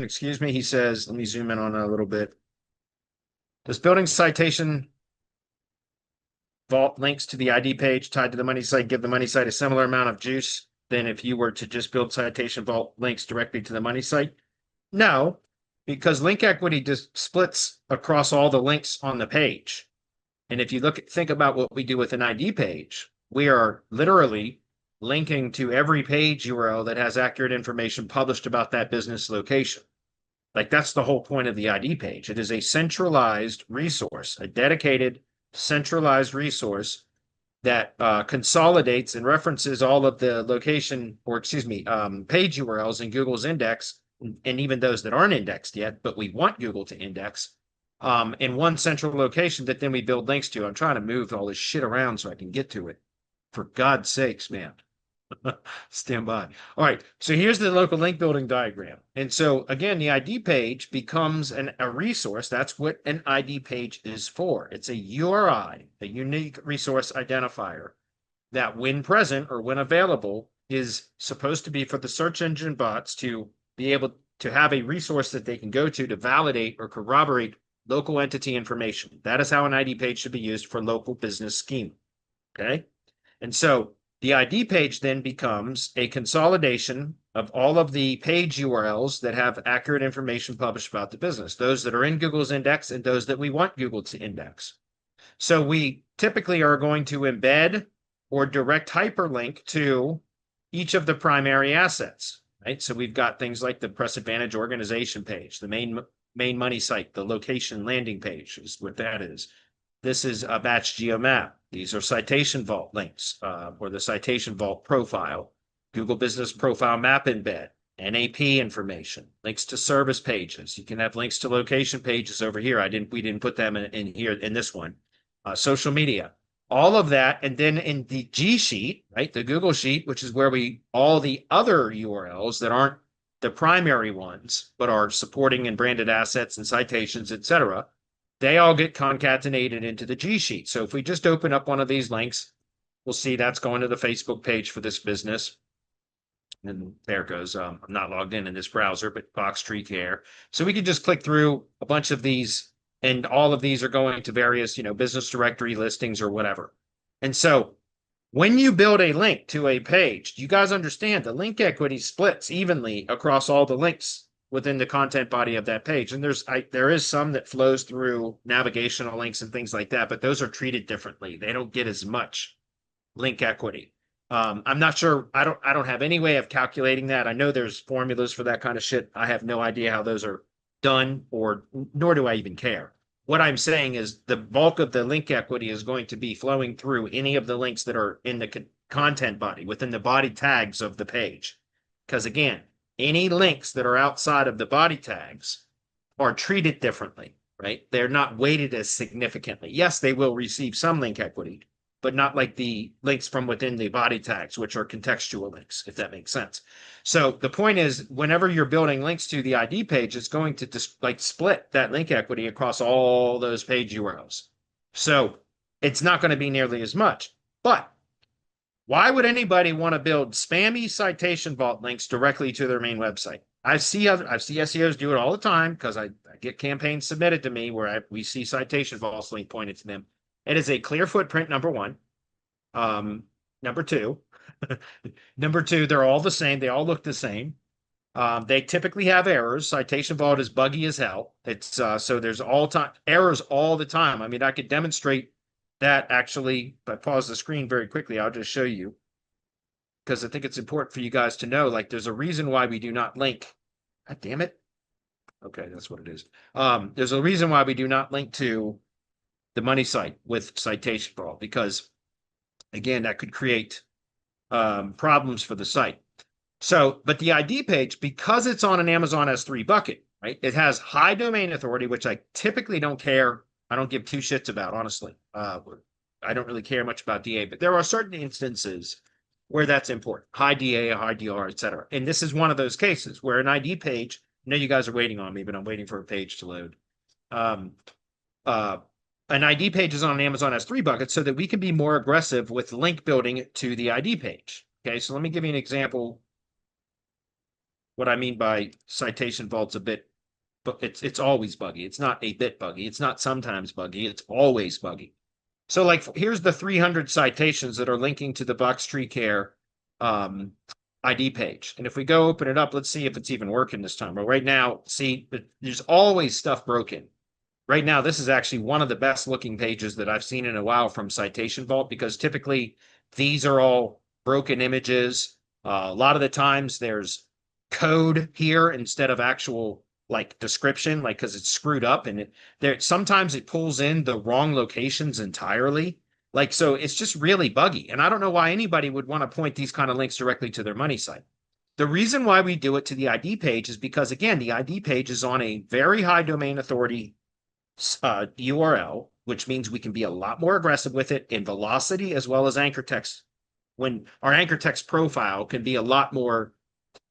excuse me, he says, let me zoom in on it a little bit. Does building citation vault links to the ID page tied to the money site give the money site a similar amount of juice than if you were to just build citation vault links directly to the money site? No, because link equity just splits across all the links on the page. And if you think about what we do with an ID page, we are literally linking to every page URL that has accurate information published about that business location. Like that's the whole point of the ID page. It is a centralized resource, a dedicated centralized resource that consolidates and references all of the location, or excuse me, page URLs in Google's index, and even those that aren't indexed yet, but we want Google to index in one central location that then we build links to. I'm trying to move all this shit around so I can get to it. For God's sakes, man. Stand by. All right, so here's the local link building diagram. And so again, the ID page becomes a resource. That's what an ID page is for. It's a URI, a unique resource identifier, that when present or when available is supposed to be for the search engine bots to be able to have a resource that they can go to validate or corroborate local entity information. That is how an ID page should be used for local business schema. Okay, and so the ID page then becomes a consolidation of all of the page URLs that have accurate information published about the business, those that are in Google's index and those that we want Google to index. So we typically are going to embed or direct hyperlink to each of the primary assets, right? So we've got things like the Press Advantage organization page, the main money site, the location landing page is what that is. This is a batch geomap. These are Citation Vault links, or the Citation Vault profile, Google Business Profile Map Embed, NAP information, links to service pages. You can have links to location pages over here. We didn't put them in here in this one. Social media, all of that, and then in the G sheet, right, the Google sheet, which is where all the other URLs that aren't the primary ones, but are supporting and branded assets and citations, etc., they all get concatenated into the G sheet. So if we just open up one of these links, we'll see that's going to the Facebook page for this business. And there it goes. I'm not logged in this browser, but Box Tree Care. So we could just click through a bunch of these, and all of these are going to various, business directory listings or whatever. And so when you build a link to a page, you guys understand the link equity splits evenly across all the links within the content body of that page. And there is some that flows through navigational links and things like that, but those are treated differently. They don't get as much link equity. I'm not sure. I don't have any way of calculating that. I know there's formulas for that kind of shit. I have no idea how those are done, nor do I even care. What I'm saying is the bulk of the link equity is going to be flowing through any of the links that are in the content body, within the body tags of the page. Because again, any links that are outside of the body tags are treated differently, right? They're not weighted as significantly. Yes, they will receive some link equity, but not like the links from within the body tags, which are contextual links, if that makes sense. So the point is, whenever you're building links to the ID page, it's going to just split that link equity across all those page URLs. So it's not going to be nearly as much. But why would anybody want to build spammy Citation Vault links directly to their main website? I see SEOs do it all the time because I get campaigns submitted to me where we see Citation Vaults link pointed to them. It is a clear footprint, number one. Number two, they're all the same. They all look the same. They typically have errors. Citation Vault is buggy as hell. It's so there's errors all the time. I mean, I could demonstrate that actually, if I pause the screen very quickly, I'll just show you, because I think it's important for you guys to know, like, there's a reason why we do not link. God damn it. Okay, that's what it is. There's a reason why we do not link to the money site with Citation Vault, because again, that could create problems for the site. So, but the ID page, because it's on an Amazon S3 bucket, right? It has high domain authority, which I typically don't care. I don't give two shits about, honestly. I don't really care much about DA, but there are certain instances where that's important. High DA, high DR, etc. And this is one of those cases where an ID page, I know you guys are waiting on me, but I'm waiting for a page to load. An ID page is on an Amazon S3 bucket so that we can be more aggressive with link building to the ID page. Okay, so let me give you an example What I mean by Citation Vault's a bit, but it's always buggy. It's not a bit buggy. It's not sometimes buggy. It's always buggy. So like here's the 300 citations that are linking to the Box Tree Care ID page. And if we go open it up, let's see if it's even working this time. But right now, see, there's always stuff broken. Right now, this is actually one of the best looking pages that I've seen in a while from Citation Vault, because typically these are all broken images. A lot of the times there's code here instead of actual like description, like because it's screwed up, and sometimes it pulls in the wrong locations entirely. Like, so it's just really buggy. And I don't know why anybody would want to point these kind of links directly to their money site. The reason why we do it to the ID page is because, again, the ID page is on a very high domain authority URL, which means we can be a lot more aggressive with it in velocity as well as anchor text. When our anchor text profile can be a lot more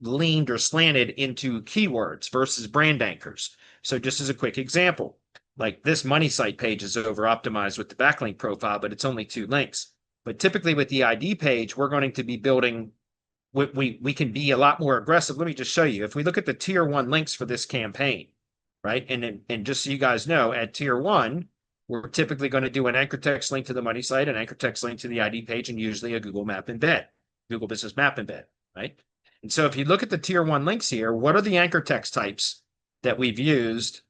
leaned or slanted into keywords versus brand anchors. So just as a quick example, like this money site page is over optimized with the backlink profile, but it's only 2 links. But typically with the ID page, we're going to be building, we can be a lot more aggressive. Let me just show you. If we look at the tier 1 links for this campaign, right? And just so you guys know, at tier 1, we're typically going to do an anchor text link to the money site, an anchor text link to the ID page, and usually a Google Map embed, Google Business Map embed, right? And so if you look at the tier 1 links here, what are the anchor text types that we've used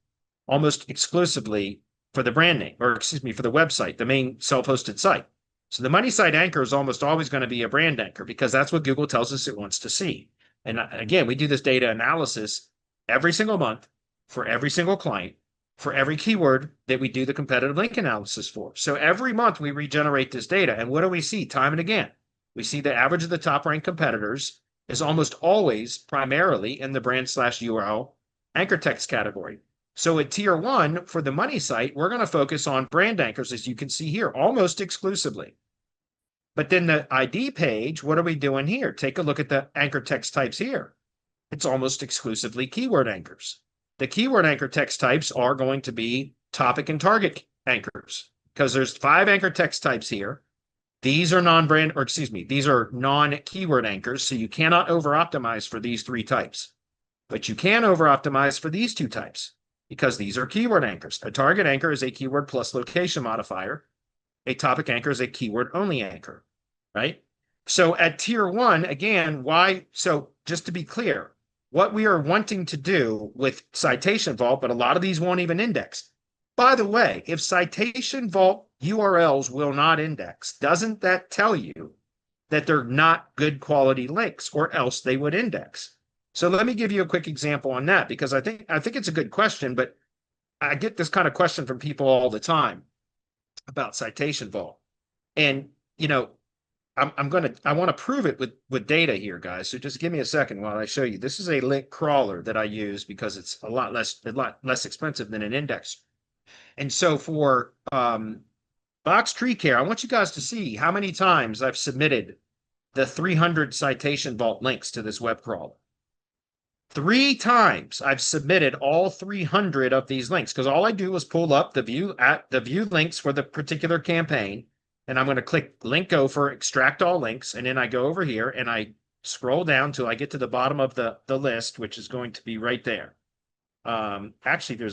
almost exclusively for the brand name, or excuse me, for the website, the main self-hosted site? So the money site anchor is almost always going to be a brand anchor because that's what Google tells us it wants to see. And again, we do this data analysis every single month for every single client, for every keyword that we do the competitive link analysis for. So every month we regenerate this data. And what do we see time and again? We see the average of the top ranked competitors is almost always primarily in the brand/URL anchor text category. So at tier 1 for the money site, we're going to focus on brand anchors, as you can see here, almost exclusively. But then the ID page, what are we doing here? Take a look at the anchor text types here. It's almost exclusively keyword anchors. The keyword anchor text types are going to be topic and target anchors, because there's 5 anchor text types here. These are non-brand, or excuse me, these are non-keyword anchors, so you cannot over-optimize for these 3 types. But you can over-optimize for these 2 types, because these are keyword anchors. A target anchor is a keyword plus location modifier. A topic anchor is a keyword-only anchor, right? So at tier 1, again, why? So just to be clear, what we are wanting to do with Citation Vault, but a lot of these won't even index. By the way, if Citation Vault URLs will not index, doesn't that tell you that they're not good quality links, or else they would index? So let me give you a quick example on that, because I think it's a good question, but I get this kind of question from people all the time about Citation Vault. And, you know, I want to prove it with data here, guys. So just give me a second while I show you. This is a link crawler that I use because it's a lot less expensive than an index. And so for Box Tree Care, I want you guys to see how many times I've submitted the 300 Citation Vault links to this web crawler. 3 times I've submitted all 300 of these links, because all I do is pull up the view links for the particular campaign, and I'm going to click link go for extract all links, and then I go over here and I scroll down till I get to the bottom of the list, which is going to be right there. Actually,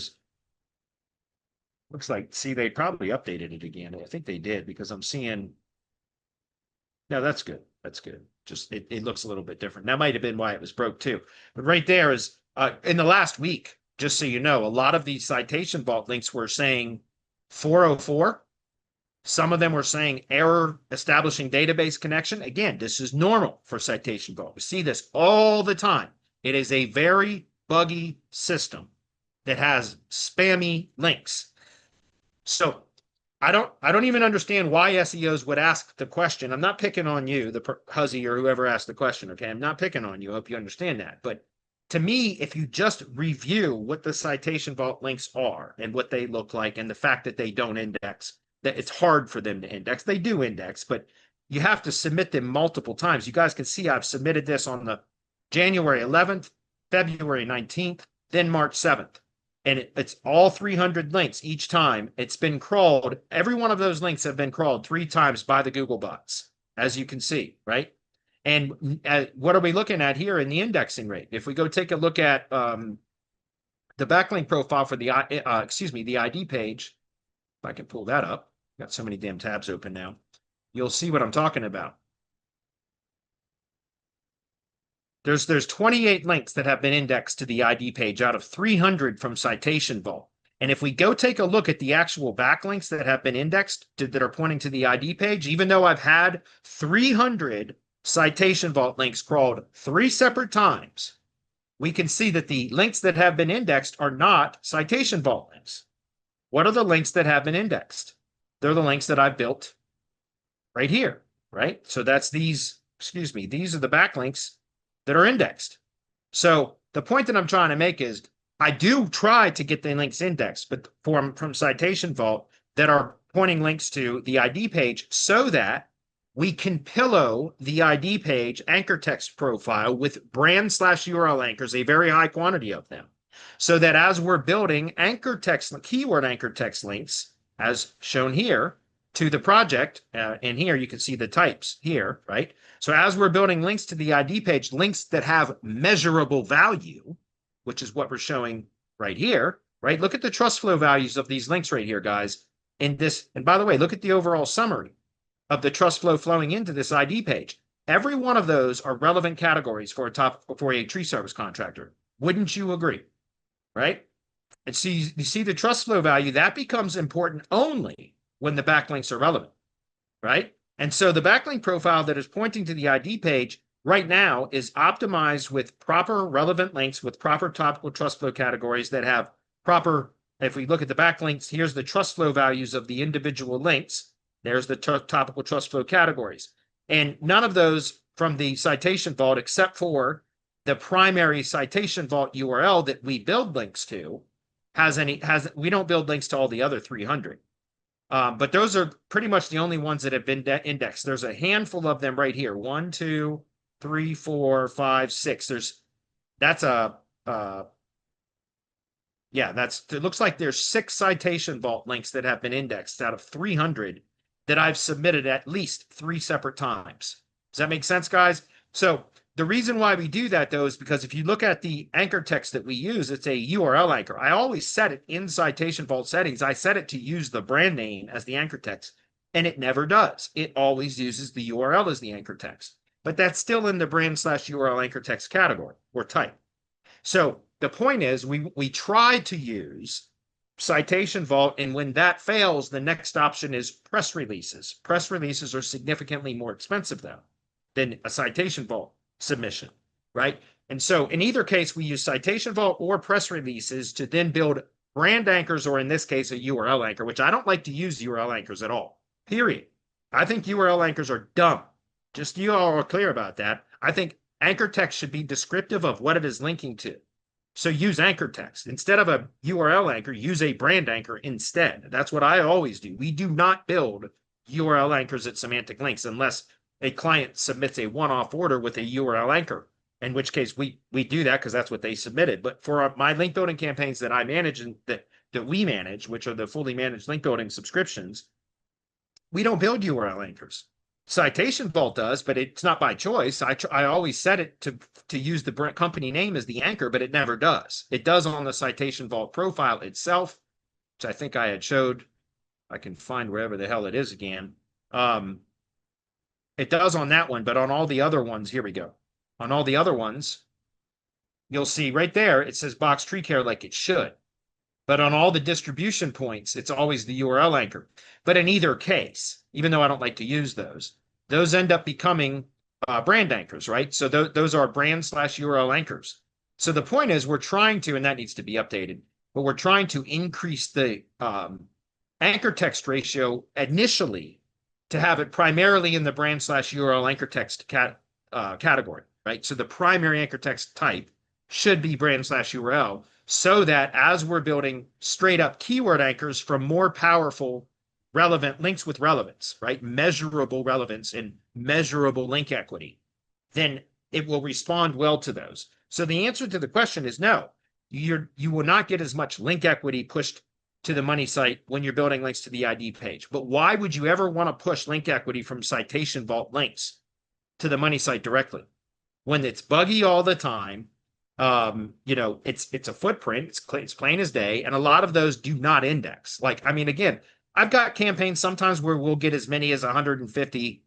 looks like, see, they probably updated it again. I think they did, because I'm seeing, no, that's good. That's good. Just it looks a little bit different. That might have been why it was broke too. But right there is in the last week, just so you know, a lot of these Citation Vault links were saying 404. Some of them were saying error establishing database connection. Again, this is normal for Citation Vault. We see this all the time. It is a very buggy system that has spammy links. So I don't even understand why SEOs would ask the question. I'm not picking on you, the Huzzy or whoever asked the question, okay? I'm not picking on you. I hope you understand that. But to me, if you just review what the Citation Vault links are and what they look like, and the fact that they don't index, that it's hard for them to index. They do index, but you have to submit them multiple times. You guys can see I've submitted this on the January 11th, February 19th, then March 7th. And it's all 300 links each time. It's been crawled. Every one of those links have been crawled 3 times by the Google bots, as you can see, right? And what are we looking at here in the indexing rate? If we go take a look at the backlink profile for the the ID page, if I can pull that up, got so many damn tabs open now, you'll see what I'm talking about. There's 28 links that have been indexed to the ID page out of 300 from Citation Vault. And if we go take a look at the actual backlinks that have been indexed that are pointing to the ID page, even though I've had 300 Citation Vault links crawled 3 separate times, we can see that the links that have been indexed are not Citation Vault links. What are the links that have been indexed? They're the links that I've built right here, right? So that's these, these are the backlinks that are indexed. So the point that I'm trying to make is I do try to get the links indexed, but from Citation Vault that are pointing links to the ID page so that we can pillow the ID page anchor text profile with brand/URL anchors, a very high quantity of them, so that as we're building anchor text, keyword anchor text links, as shown here, to the project, and here you can see the types here, right? So as we're building links to the ID page, links that have measurable value, which is what we're showing right here, right? Look at the trust flow values of these links right here, guys. In this, and by the way, look at the overall summary of the trust flow flowing into this ID page. Every one of those are relevant categories for a tree service contractor. Wouldn't you agree? Right? And see, you see the trust flow value, that becomes important only when the backlinks are relevant, right? And so the backlink profile that is pointing to the ID page right now is optimized with proper relevant links with proper topical trust flow categories that have proper, if we look at the backlinks, here's the trust flow values of the individual links. There's the topical trust flow categories. And none of those from the Citation Vault, except for the primary Citation Vault URL that we build links to, we don't build links to all the other 300. But those are pretty much the only ones that have been indexed. There's a handful of them right here. 1, 2, 3, 4, 5, 6. It looks like there's 6 Citation Vault links that have been indexed out of 300 that I've submitted at least 3 separate times. Does that make sense, guys? So the reason why we do that, though, is because if you look at the anchor text that we use, it's a URL anchor. I always set it in Citation Vault settings. I set it to use the brand name as the anchor text, and it never does. It always uses the URL as the anchor text. But that's still in the brand/URL anchor text category or type. So the point is we try to use Citation Vault, and when that fails, the next option is press releases. Press releases are significantly more expensive, though, than a Citation Vault submission, right? And so in either case, we use Citation Vault or press releases to then build brand anchors, or in this case, a URL anchor, which I don't like to use URL anchors at all, period. I think URL anchors are dumb. Just you all are clear about that. I think anchor text should be descriptive of what it is linking to. So use anchor text. Instead of a URL anchor, use a brand anchor instead. That's what I always do. We do not build URL anchors at Semantic Links unless a client submits a one-off order with a URL anchor, in which case we do that because that's what they submitted. But for my link building campaigns that I manage and that we manage, which are the fully managed link building subscriptions, we don't build URL anchors. Citation Vault does, but it's not by choice. I always set it to use the company name as the anchor, but it never does. It does on the Citation Vault profile itself, which I think I had showed. I can find wherever the hell it is again. It does on that one, but on all the other ones, here we go. On all the other ones, you'll see right there, it says box tree care like it should. But on all the distribution points, it's always the URL anchor. But in either case, even though I don't like to use those end up becoming brand anchors, right? So those are brand/URL anchors. So the point is we're trying to, and that needs to be updated, but we're trying to increase the anchor text ratio initially to have it primarily in the brand/URL anchor text category, right? So the primary anchor text type should be brand/URL, so that as we're building straight up keyword anchors from more powerful relevant links with relevance, right? Measurable relevance and measurable link equity, then it will respond well to those. So the answer to the question is no. You will not get as much link equity pushed to the money site when you're building links to the ID page. But why would you ever want to push link equity from Citation Vault links to the money site directly. When it's buggy all the time, it's a footprint, it's plain as day, and a lot of those do not index. Like, I mean, again, I've got campaigns sometimes where we'll get as many as 150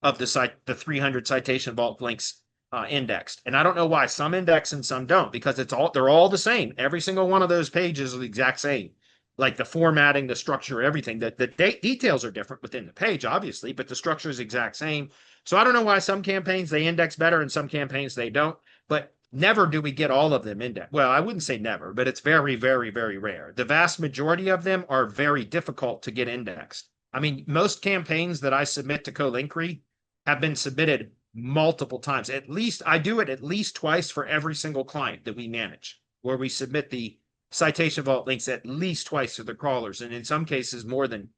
of the 300 Citation Vault links indexed. And I don't know why some index and some don't, because they're all the same. Every single one of those pages is the exact same. Like the formatting, the structure, everything. The details are different within the page, obviously, but the structure is the exact same. So I don't know why some campaigns they index better and some campaigns they don't, but never do we get all of them indexed. Well, I wouldn't say never, but it's very, very, very rare. The vast majority of them are very difficult to get indexed. I mean, most campaigns that I submit to Co-Linkry have been submitted multiple times. At least I do it at least twice for every single client that we manage, where we submit the Citation Vault links at least twice to the crawlers, and in some cases more than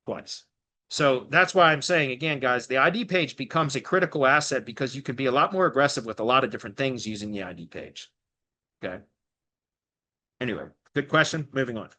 twice. So that's why I'm saying, again, guys, the ID page becomes a critical asset because you can be a lot more aggressive with a lot of different things using the ID page. Okay. Anyway, good question. Moving on.